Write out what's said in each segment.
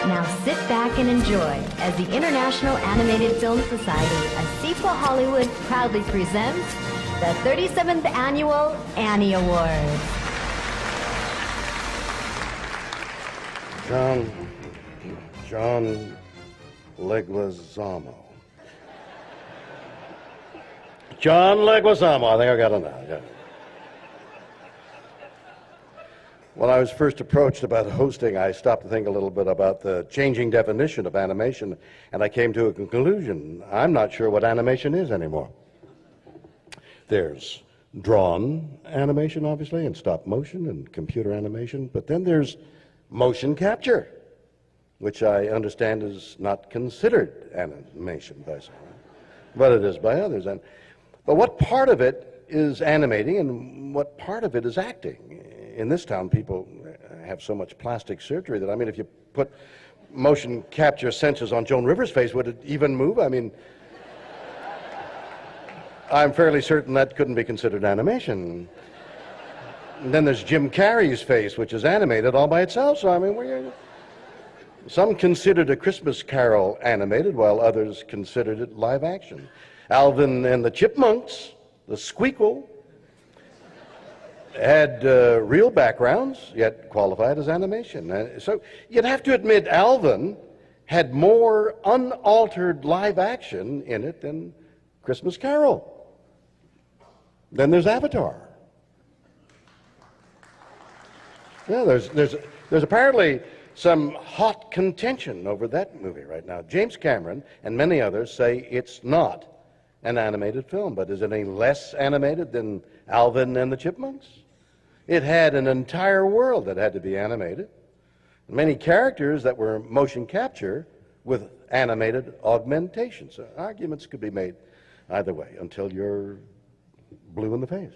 Now sit back and enjoy as the International Animated Film Society, ASIFA-Hollywood, proudly presents the 37th Annual Annie Awards. John Leguizamo. John Leguizamo. I think I got it now. Yeah. When I was first approached about hosting, I stopped to think a little bit about the changing definition of animation, and I came to a conclusion. I'm not sure what animation is anymore. There's drawn animation, obviously, and stop motion and computer animation, but then there's motion capture, which I understand is not considered animation by some, but it is by others. But what part of it is animating and what part of it is acting? In this town, people have so much plastic surgery that, I mean, if you put motion capture sensors on Joan Rivers' face, would it even move? I mean, I'm fairly certain that couldn't be considered animation. And then there's Jim Carrey's face, which is animated all by itself. So, I mean, some considered A Christmas Carol animated, while others considered it live action. Alvin and the Chipmunks, the Squeakquel, had real backgrounds, yet qualified as animation. So you'd have to admit Alvin had more unaltered live action in it than Christmas Carol. Then there's Avatar. Yeah, there's apparently some hot contention over that movie right now. James Cameron and many others say it's not an animated film, but is it any less animated than Alvin and the Chipmunks? It had an entire world that had to be animated, many characters that were motion capture with animated augmentation. So arguments could be made either way until you're blue in the face.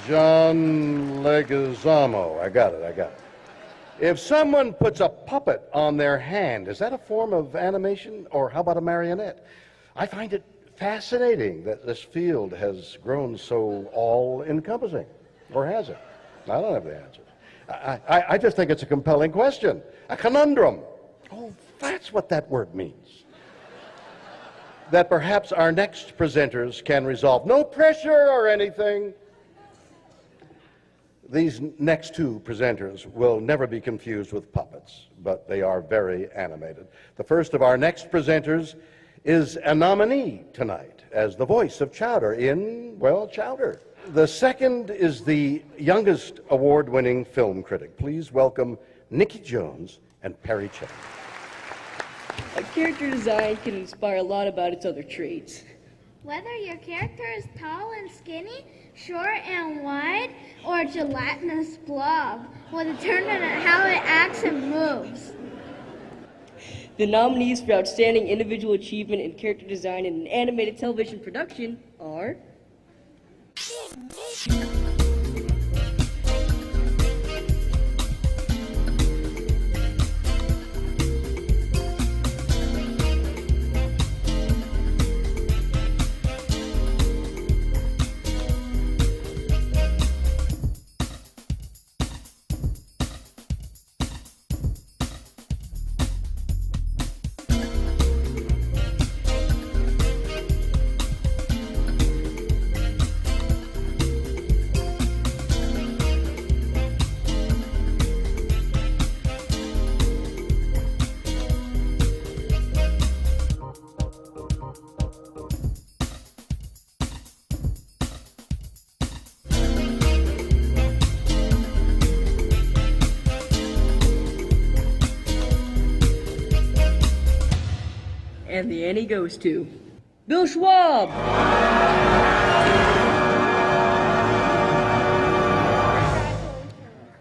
John Leguizamo. I got it. If someone puts a puppet on their hand, is that a form of animation, or how about a marionette? I find it fascinating that this field has grown so all-encompassing, or has it? I don't have the answer. I just think it's a compelling question, a conundrum. Oh, that's what that word means. That perhaps our next presenters can resolve. No pressure or anything. These next two presenters will never be confused with puppets, but they are very animated. The first of our next presenters is a nominee tonight as the voice of Chowder in, well, Chowder. The second is the youngest award-winning film critic. Please welcome Nikki Jones and Perry Chen. A character design can inspire a lot about its other traits. Whether your character is tall and skinny, short and wide, or a gelatinous blob will determine how it acts and moves. The nominees for Outstanding Individual Achievement in Character Design in an Animated Television Production are... And the Annie goes to Bill Schwab.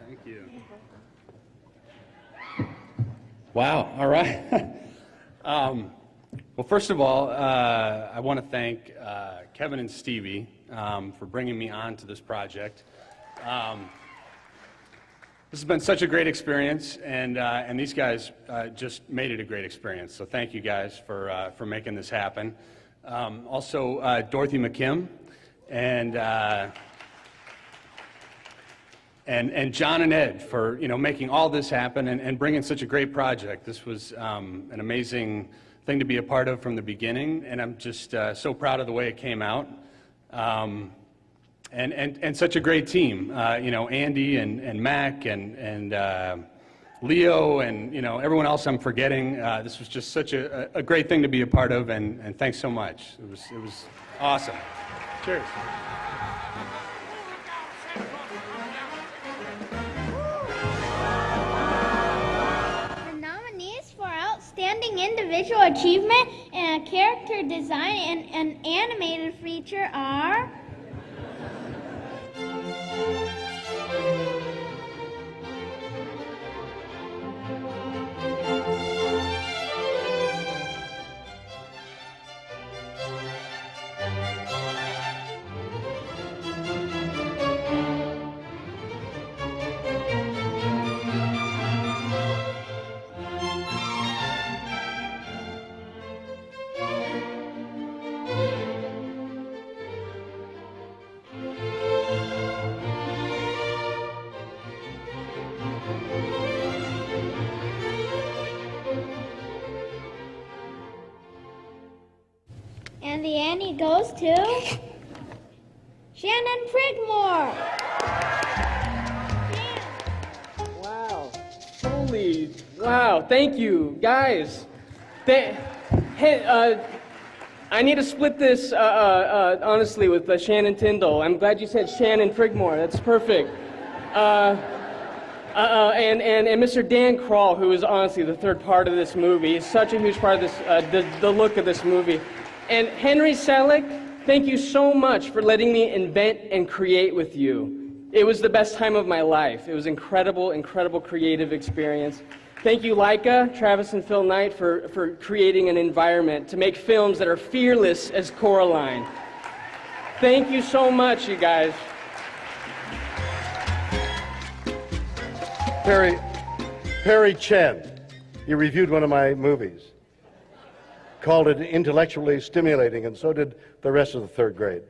Thank you. Wow, all right. Well, first of all, I want to thank Kevin and Stevie for bringing me on to this project. This has been such a great experience, and these guys just made it a great experience. So thank you guys for making this happen. Also, Dorothy McKim and John and Ed for making all this happen and bringing such a great project. This was an amazing thing to be a part of from the beginning, and I'm just so proud of the way it came out. And such a great team, Andy and Mac and Leo and everyone else I'm forgetting. This was just such a great thing to be a part of, and thanks so much. It was awesome. Cheers. The nominees for Outstanding Individual Achievement in a Character Design and an Animated Feature are... And the Annie goes to Shannon Prigmore. Wow. Holy, wow. Thank you, guys. Hey, I need to split this, honestly, with Shannon Tyndall. I'm glad you said Shannon Prigmore. That's perfect. And Mr. Dan Kroll, who is honestly the third part of this movie. He's such a huge part of this, the look of this movie. And Henry Selick, thank you so much for letting me invent and create with you. It was the best time of my life. It was incredible, incredible creative experience. Thank you, Leica, Travis and Phil Knight, for creating an environment to make films that are fearless as Coraline. Thank you so much, you guys. Perry Chen, you reviewed one of my movies. Called it intellectually stimulating, and so did the rest of the third grade.